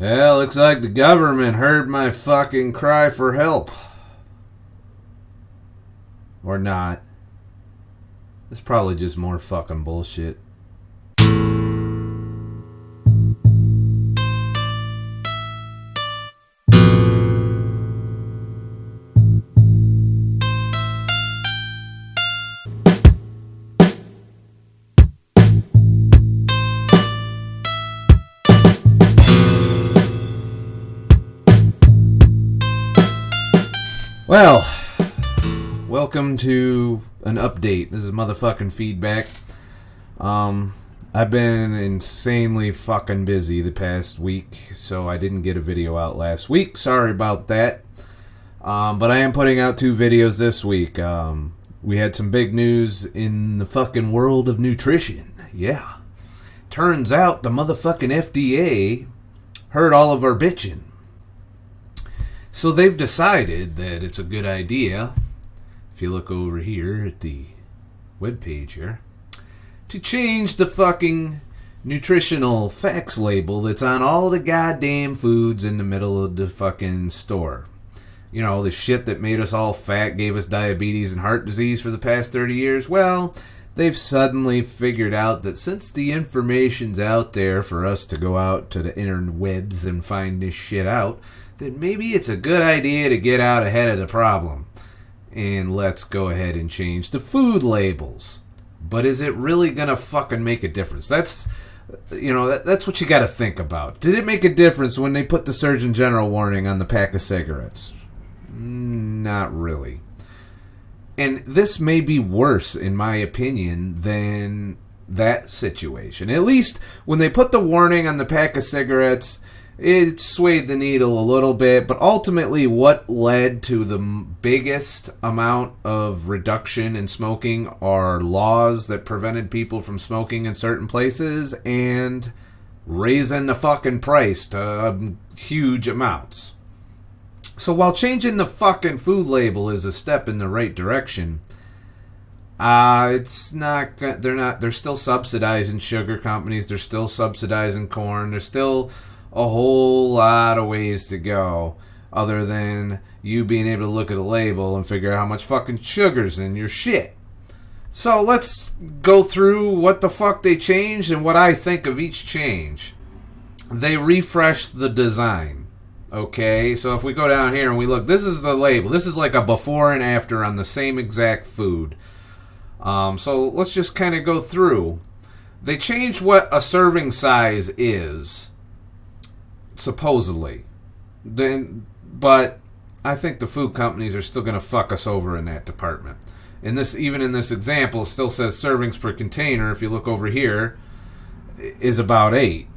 Well, looks like the government heard my fucking cry for help. Or not. It's probably just more fucking bullshit. Well, welcome to an update. This is Motherfuckin Feedback. I've been insanely fucking busy the past week, so I didn't get a video out last week. Sorry about that. But I am putting out 2 videos this week. We had some big news in the fucking world of nutrition. Yeah. Turns out the motherfucking FDA heard all of our bitching. So they've decided that it's a good idea, if you look over here at the webpage here, to change the fucking nutritional facts label that's on all the goddamn foods in the middle of the fucking store. You know, the shit that made us all fat, gave us diabetes and heart disease for the past 30 years. Well, they've suddenly figured out that since the information's out there for us to go out to the interwebs and find this shit out, then maybe it's a good idea to get out ahead of the problem. And let's go ahead and change the food labels. But is it really going to fucking make a difference? That's what you got to think about. Did it make a difference when they put the Surgeon General warning on the pack of cigarettes? Not really. And this may be worse, in my opinion, than that situation. At least when they put the warning on the pack of cigarettes, it swayed the needle a little bit, but ultimately what led to the biggest amount of reduction in smoking are laws that prevented people from smoking in certain places and raising the fucking price to huge things. So while changing the fucking food label is a step in the right direction, it's not. They're still subsidizing sugar companies. They're still subsidizing corn. They're still a whole lot of ways to go other than you being able to look at a label and figure out how much fucking sugar's in your shit. So let's go through what the fuck they changed and what I think of each change. They refreshed the design. Okay, so if we go down here and we look, this is the label. This is like a before and after on the same exact food. So let's just kind of go through. They changed what a serving size is, supposedly. But I think the food companies are still going to fuck us over in that department. Even in this example, it still says servings per container. If you look over here, is about 8.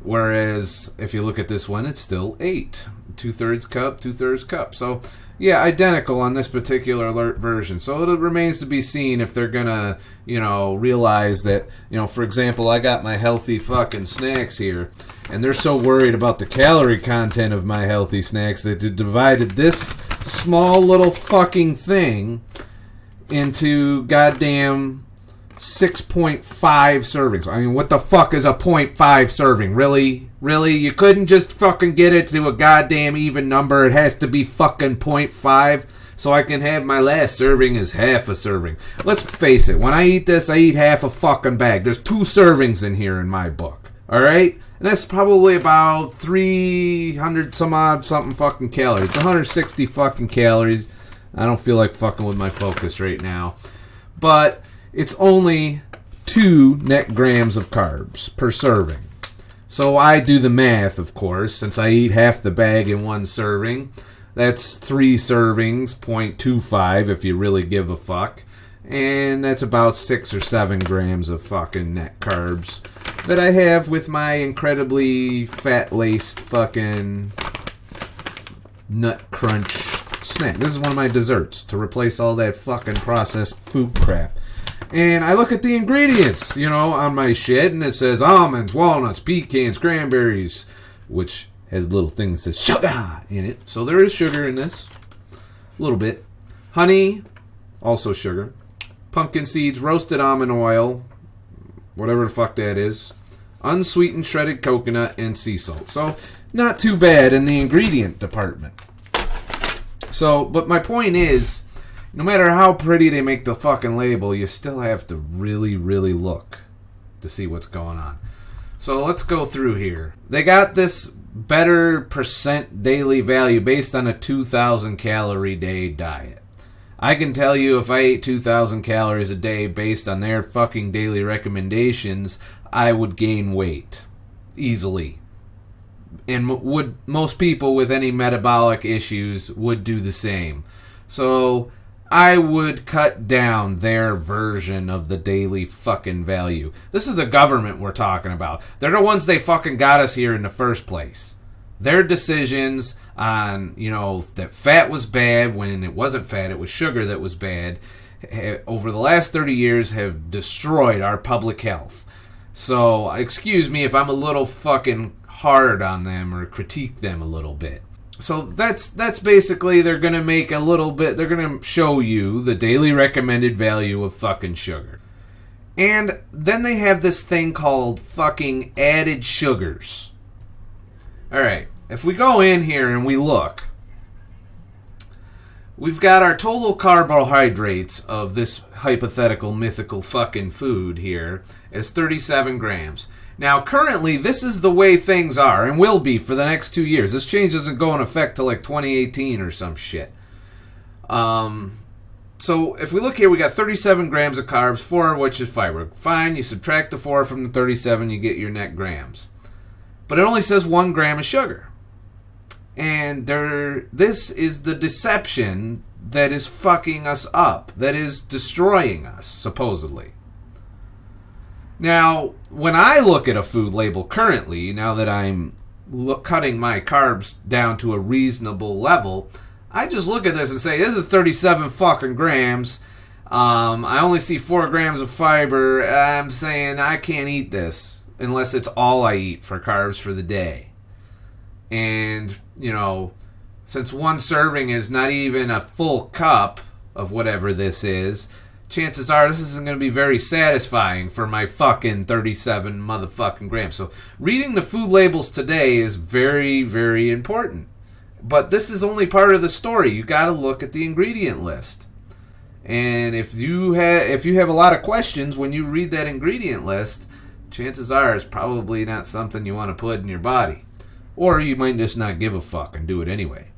Whereas if you look at this one, it's still 8. 2/3 cup, 2/3 cup. So yeah, identical on this particular alert version. So it remains to be seen if they're gonna, realize that, for example, I got my healthy fucking snacks here, and they're so worried about the calorie content of my healthy snacks that they divided this small little fucking thing into goddamn 6.5 servings. I mean, what the fuck is a 0.5 serving? Really? You couldn't just fucking get it to a goddamn even number. It has to be fucking 0.5 so I can have my last serving as half a serving. Let's face it. When I eat this, I eat half a fucking bag. There's 2 servings in here in my book. Alright? And that's probably about 300 some odd something fucking calories. 160 fucking calories. I don't feel like fucking with my focus right now. But it's only 2 net grams of carbs per serving. So I do the math, of course, since I eat half the bag in 1 serving. That's 3 servings, 0.25 if you really give a fuck. And that's about 6 or 7 grams of fucking net carbs that I have with my incredibly fat-laced fucking nut crunch snack. This is one of my desserts to replace all that fucking processed food crap. And I look at the ingredients, on my shit, and it says almonds, walnuts, pecans, cranberries, which has little things that says sugar in it. So there is sugar in this. A little bit. Honey, also sugar. Pumpkin seeds, roasted almond oil, whatever the fuck that is. unsweetened shredded coconut, and sea salt. So, not too bad in the ingredient department. So, but my point is, no matter how pretty they make the fucking label, you still have to really, really look to see what's going on. So let's go through here. They got this better percent daily value based on a 2,000 calorie day diet. I can tell you if I ate 2,000 calories a day based on their fucking daily recommendations, I would gain weight easily. And would most people with any metabolic issues would do the same. So I would cut down their version of the daily fucking value. This is the government we're talking about. They're the ones they fucking got us here in the first place. Their decisions on, that fat was bad when it wasn't fat, it was sugar that was bad, over the last 30 years have destroyed our public health. So, excuse me if I'm a little fucking hard on them or critique them a little bit. So that's basically, they're going to make a little bit, they're going to show you the daily recommended value of fucking sugar. And then they have this thing called fucking added sugars. Alright, if we go in here and we look, we've got our total carbohydrates of this hypothetical mythical fucking food here as 37 grams. Now, currently, this is the way things are, and will be for the next 2 years. This change doesn't go in effect till like 2018 or some shit. So, if we look here, we got 37 grams of carbs, 4 of which is fiber. Fine, you subtract the 4 from the 37, you get your net grams. But it only says 1 gram of sugar. And this is the deception that is fucking us up, that is destroying us, supposedly. Now, when I look at a food label currently, now that I'm cutting my carbs down to a reasonable level, I just look at this and say, this is 37 fucking grams. I only see 4 grams of fiber. I'm saying I can't eat this unless it's all I eat for carbs for the day. And, since one serving is not even a full cup of whatever this is, chances are this isn't going to be very satisfying for my fucking 37 motherfucking grams. So reading the food labels today is very, very important. But this is only part of the story. You got to look at the ingredient list. And if you have a lot of questions when you read that ingredient list, chances are it's probably not something you want to put in your body. Or you might just not give a fuck and do it anyway.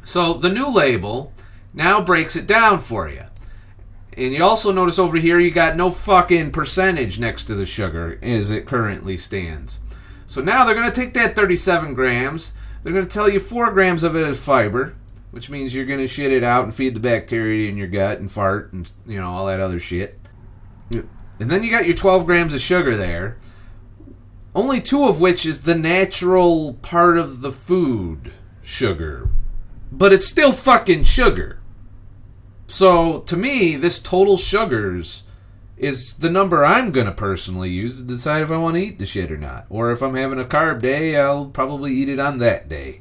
So the new label now breaks it down for you. And you also notice over here you got no fucking percentage next to the sugar as it currently stands. So now they're going to take that 37 grams. They're going to tell you 4 grams of it is fiber, which means you're going to shit it out and feed the bacteria in your gut and fart and, all that other shit. And then you got your 12 grams of sugar there. Only 2 of which is the natural part of the food sugar. But it's still fucking sugar. So, to me, this total sugars is the number I'm going to personally use to decide if I want to eat the shit or not. Or if I'm having a carb day, I'll probably eat it on that day.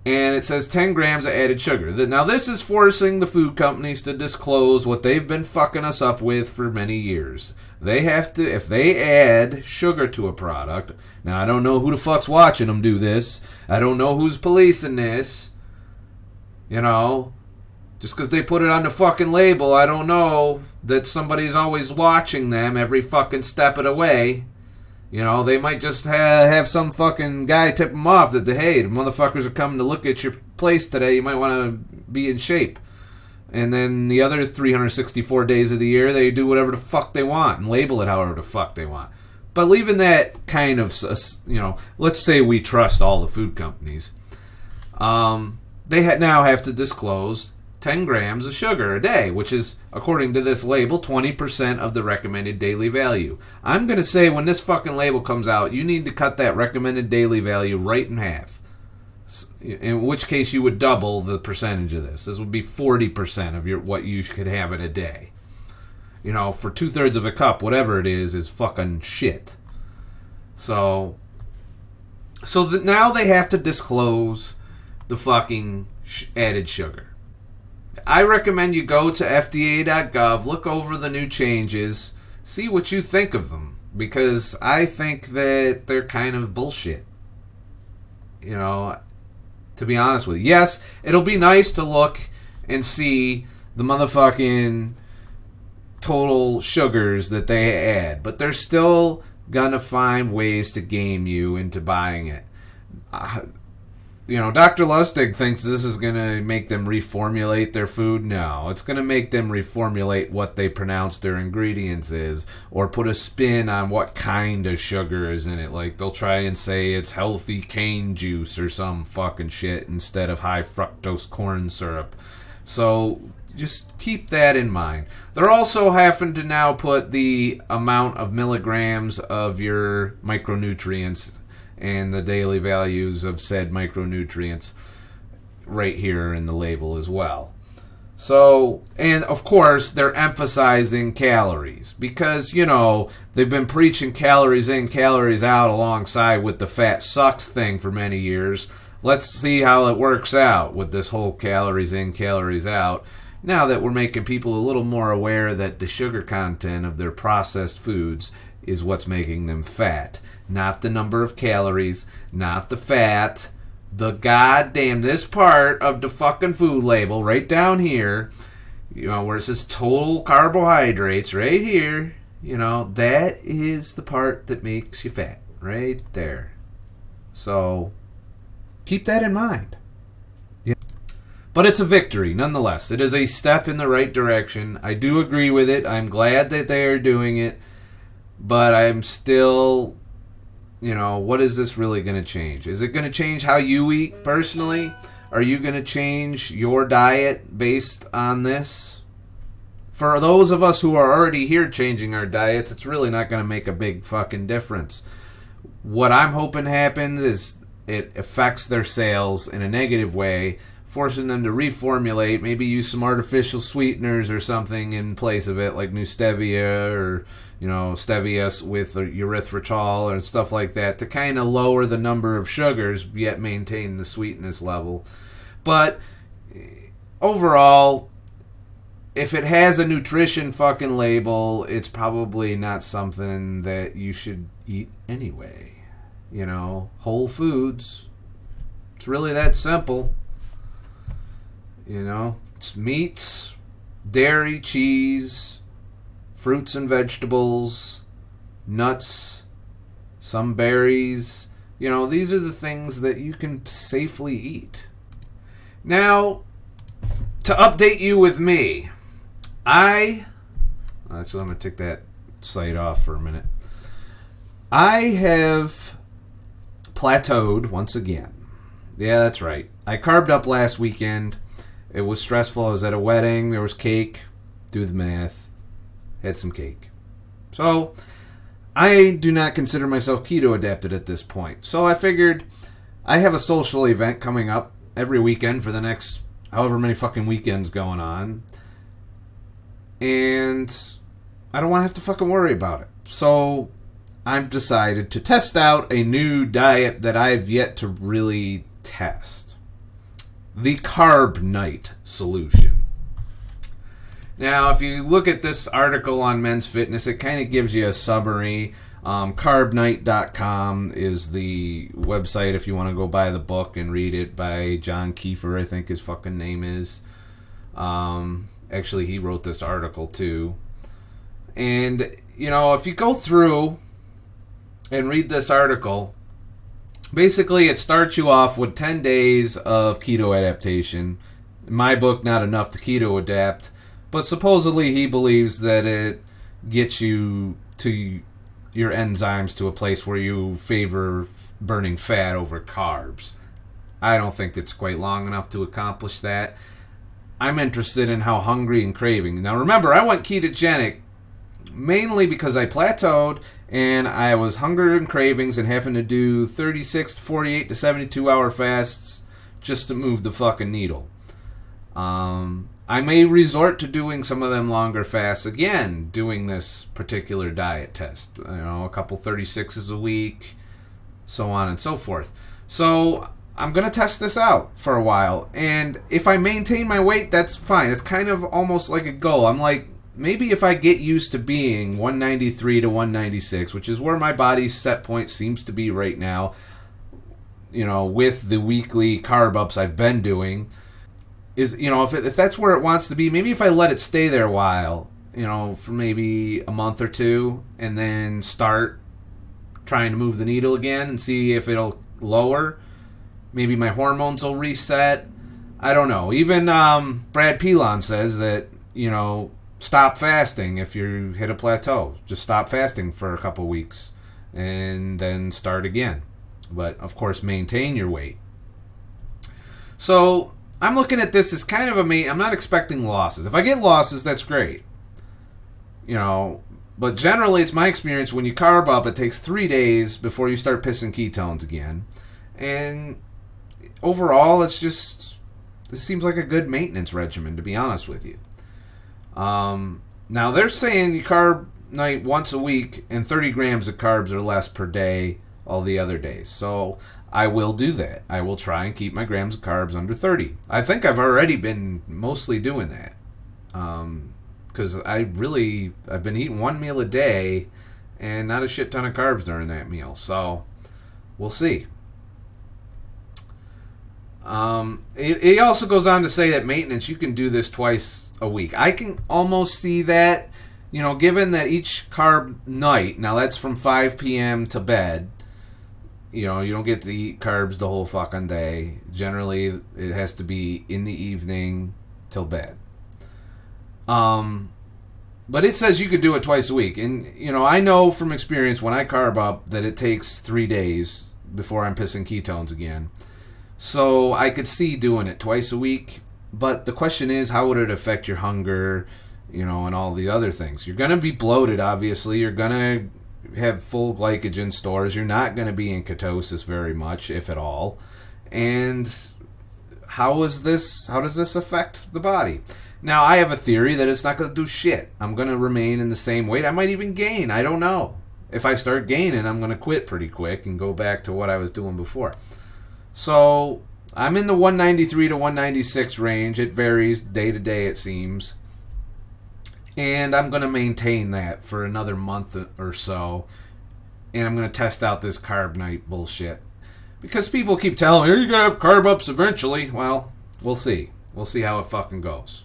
And it says 10 grams of added sugar. Now, this is forcing the food companies to disclose what they've been fucking us up with for many years. They have to, if they add sugar to a product, now I don't know who the fuck's watching them do this. I don't know who's policing this. Just because they put it on the fucking label, I don't know that somebody's always watching them every fucking step of the way. They might just have some fucking guy tip them off that, hey, the motherfuckers are coming to look at your place today. You might want to be in shape. And then the other 364 days of the year, they do whatever the fuck they want and label it however the fuck they want. But leaving that kind of, let's say we trust all the food companies. They now have to disclose 10 grams of sugar a day, which is, according to this label, 20% of the recommended daily value. I'm going to say when this fucking label comes out, you need to cut that recommended daily value right in half. In which case you would double the percentage of this. This would be 40% of what you could have in a day. For 2/3 of a cup, whatever it is fucking shit. So now they have to disclose the fucking added sugar. I recommend you go to FDA.gov, look over the new changes, see what you think of them. because I think that they're kind of bullshit. You know, to be honest with you. Yes, it'll be nice to look and see the motherfucking total sugars that they add, but they're still gonna find ways to game you into buying it. Dr. Lustig thinks this is gonna make them reformulate their food. No, it's gonna make them reformulate what they pronounce their ingredients is, or put a spin on what kind of sugar is in it. Like, they'll try and say it's healthy cane juice or some fucking shit instead of high fructose corn syrup. So just keep that in mind. They're also having to now put the amount of milligrams of your micronutrients and the daily values of said micronutrients right here in the label as well. So, and of course, they're emphasizing calories because, they've been preaching calories in, calories out alongside with the fat sucks thing for many years. Let's see how it works out with this whole calories in, calories out. Now that we're making people a little more aware that the sugar content of their processed foods is what's making them fat. Not the number of calories, not the fat, the goddamn, this part of the fucking food label right down here, where it says total carbohydrates right here, that is the part that makes you fat right there. So keep that in mind. Yeah. But it's a victory nonetheless. It is a step in the right direction. I do agree with it. I'm glad that they are doing it, but I'm still, what is this really going to change? Is it going to change how you eat personally? Are you going to change your diet based on this? For those of us who are already here changing our diets, it's really not going to make a big fucking difference. What I'm hoping happens is it affects their sales in a negative way, forcing them to reformulate, maybe use some artificial sweeteners or something in place of it, like new stevia or stevia with erythritol and stuff like that, to kind of lower the number of sugars yet maintain the sweetness level. But overall, if it has a nutrition fucking label, it's probably not something that you should eat anyway. Whole foods. It's really that simple. It's meats, dairy, cheese, fruits and vegetables, nuts, some berries. These are the things that you can safely eat. Now, to update you with me, actually, I'm going to take that site off for a minute. I have plateaued once again. Yeah, that's right. I carbed up last weekend. It was stressful. I was at a wedding. There was cake. Do the math. Had some cake. So, I do not consider myself keto adapted at this point. So I figured I have a social event coming up every weekend for the next however many fucking weekends going on. And I don't want to have to fucking worry about it. So I've decided to test out a new diet that I've yet to really test. The Carb Nite solution. Now, if you look at this article on Men's Fitness, it kind of gives you a summary. Carbnite.com is the website if you want to go buy the book and read it by John Kiefer, I think his fucking name is. Actually, he wrote this article too. And, if you go through and read this article, basically it starts you off with 10 days of keto adaptation. In my book, not enough to keto adapt, but supposedly he believes that it gets you to your enzymes to a place where you favor burning fat over carbs. I don't think it's quite long enough to accomplish that. I'm interested in how hungry and craving. Now remember, I went ketogenic mainly because I plateaued and I was hunger and cravings and having to do 36 to 48 to 72 hour fasts just to move the fucking needle. I may resort to doing some of them longer fasts again, doing this particular diet test. A couple 36s a week, so on and so forth. So I'm going to test this out for a while. And if I maintain my weight, that's fine. It's kind of almost like a goal. I'm like, maybe if I get used to being 193 to 196, which is where my body's set point seems to be right now, with the weekly carb ups I've been doing, is, if that's where it wants to be, maybe if I let it stay there a while, for maybe a month or two, and then start trying to move the needle again and see if it'll lower. Maybe my hormones will reset. I don't know. Even Brad Pilon says that, stop fasting if you hit a plateau. Just stop fasting for a couple weeks and then start again. But, of course, maintain your weight. So, I'm looking at this as kind of I'm not expecting losses. If I get losses, that's great. But generally, it's my experience, when you carb up, it takes 3 days before you start pissing ketones again. And overall, this seems like a good maintenance regimen, to be honest with you. Now, they're saying you Carb Nite once a week and 30 grams of carbs or less per day all the other days. So I will do that. I will try and keep my grams of carbs under 30. I think I've already been mostly doing that. Because I've been eating one meal a day and not a shit ton of carbs during that meal. So we'll see. It also goes on to say that maintenance, you can do this twice a week. I can almost see that, given that each carb night, now that's from 5 p.m. to bed, you don't get to eat carbs the whole fucking day. Generally, it has to be in the evening till bed. But it says you could do it twice a week. And, I know from experience when I carb up that it takes 3 days before I'm pissing ketones again. So I could see doing it twice a week. But the question is, how would it affect your hunger, and all the other things? You're going to be bloated, obviously. You're going to have full glycogen stores. You're not going to be in ketosis very much, if at all. And how does this affect the body? Now, I have a theory that it's not going to do shit. I'm going to remain in the same weight. I might even gain. I don't know. If I start gaining, I'm going to quit pretty quick and go back to what I was doing before. So, I'm in the 193 to 196 range. It varies day to day, it seems. And I'm going to maintain that for another month or so. And I'm going to test out this Carb Nite bullshit. Because people keep telling me, you're going to have carb ups eventually. Well, we'll see. We'll see how it fucking goes.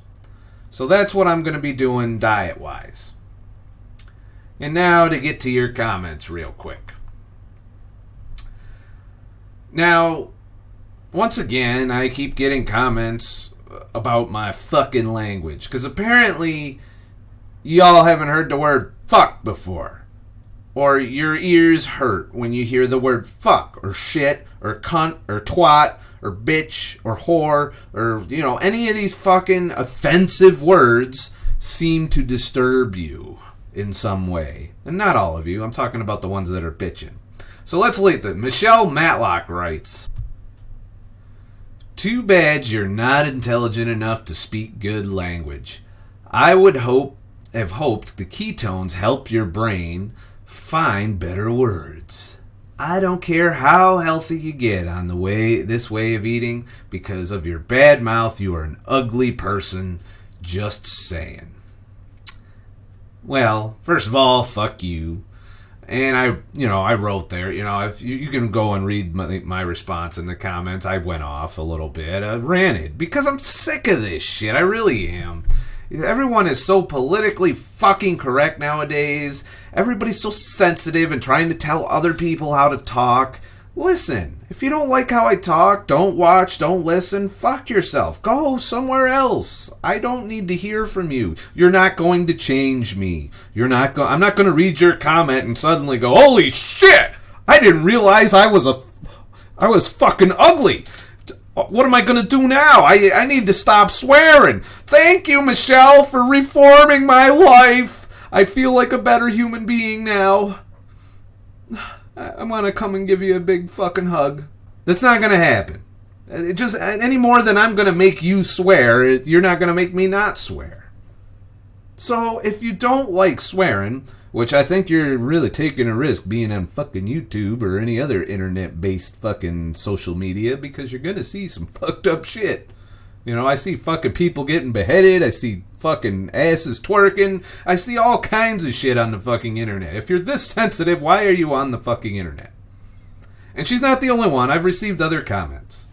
So that's what I'm going to be doing diet-wise. And now to get to your comments real quick. Now, once again, I keep getting comments about my fucking language. Because apparently, y'all haven't heard the word fuck before. Or your ears hurt when you hear the word fuck, or shit, or cunt, or twat, or bitch, or whore, or, any of these fucking offensive words seem to disturb you in some way. And not all of you. I'm talking about the ones that are bitching. So let's leave it. Michelle Matlock writes, too bad you're not intelligent enough to speak good language. I would have hoped the ketones help your brain find better words. I don't care how healthy you get on this way of eating. Because of your bad mouth, you are an ugly person. Just saying. Well, first of all, fuck you. And I wrote there, if you can go and read my response in the comments. I went off a little bit. I ranted because I'm sick of this shit. I really am. Everyone is so politically fucking correct nowadays. Everybody's so sensitive and trying to tell other people how to talk. Listen, if you don't like how I talk, don't watch, don't listen, fuck yourself. Go somewhere else. I don't need to hear from you. You're not going to change me. I'm not going to read your comment and suddenly go, holy shit! I didn't realize I was fucking ugly. What am I going to do now? I need to stop swearing. Thank you, Michelle, for reforming my life. I feel like a better human being now. I want to come and give you a big fucking hug. That's not going to happen. Just any more than I'm going to make you swear, you're not going to make me not swear. So if you don't like swearing, which I think you're really taking a risk being on fucking YouTube or any other internet-based fucking social media, because you're going to see some fucked up shit. You know, I see fucking people getting beheaded. I see fucking asses twerking. I see all kinds of shit on the fucking internet. If you're this sensitive, why are you on the fucking internet? And she's not the only one. I've received other comments.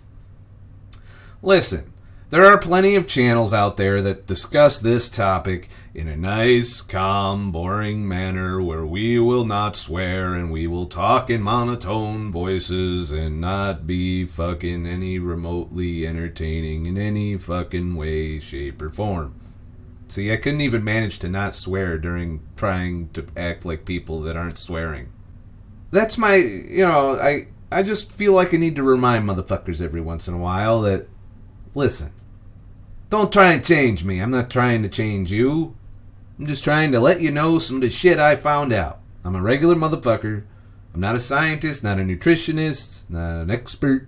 Listen, there are plenty of channels out there that discuss this topic in a nice, calm, boring manner where we will not swear and we will talk in monotone voices and not be fucking any remotely entertaining in any fucking way, shape, or form. See, I couldn't even manage to not swear during trying to act like people that aren't swearing. That's my, I just feel like I need to remind motherfuckers every once in a while that, listen, don't try and change me. I'm not trying to change you. I'm just trying to let you know some of the shit I found out. I'm a regular motherfucker. I'm not a scientist, not a nutritionist, not an expert.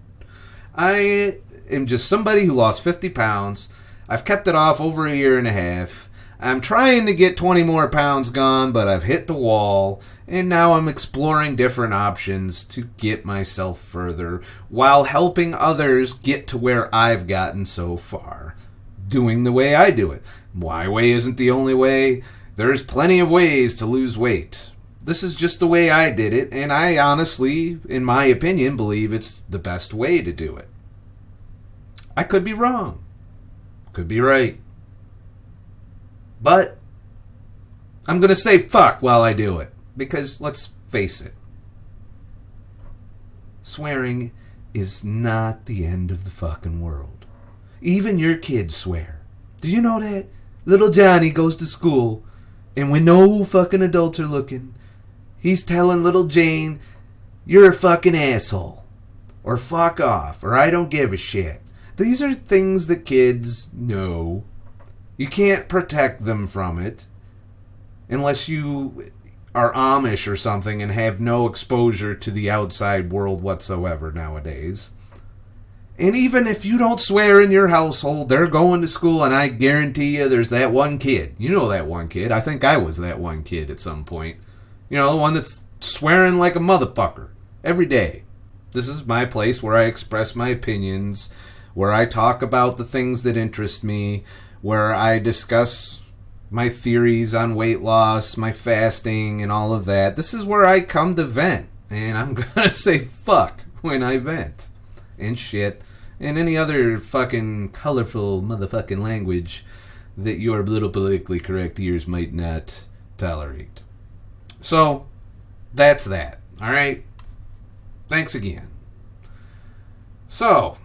I am just somebody who lost 50 pounds. I've kept it off over a year and a half. I'm trying to get 20 more pounds gone, but I've hit the wall. And now I'm exploring different options to get myself further while helping others get to where I've gotten so far. Doing the way I do it. My way isn't the only way. There's plenty of ways to lose weight. This is just the way I did it, and I honestly, in my opinion, believe it's the best way to do it. I could be wrong. Could be right. But I'm going to say fuck while I do it. Because, let's face it, swearing is not the end of the fucking world. Even your kids swear. Do you know that? Little Johnny goes to school, and when no fucking adults are looking, he's telling little Jane, you're a fucking asshole. Or fuck off. Or I don't give a shit. These are things that kids know. You can't protect them from it. Unless you are Amish or something and have no exposure to the outside world whatsoever nowadays. And even if you don't swear in your household, they're going to school, and I guarantee you there's that one kid. You know that one kid. I think I was that one kid at some point. You know, the one that's swearing like a motherfucker every day. This is my place where I express my opinions, where I talk about the things that interest me, where I discuss my theories on weight loss, my fasting, and all of that. This is where I come to vent. And I'm going to say fuck when I vent. And shit. And any other fucking colorful motherfucking language that your little politically correct ears might not tolerate. So, that's that. Alright? Thanks again. So,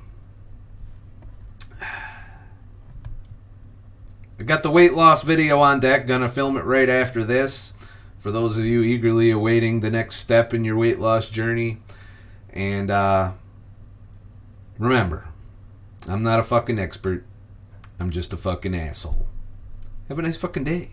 I got the weight loss video on deck. Gonna film it right after this. For those of you eagerly awaiting the next step in your weight loss journey. And, remember, I'm not a fucking expert. I'm just a fucking asshole. Have a nice fucking day.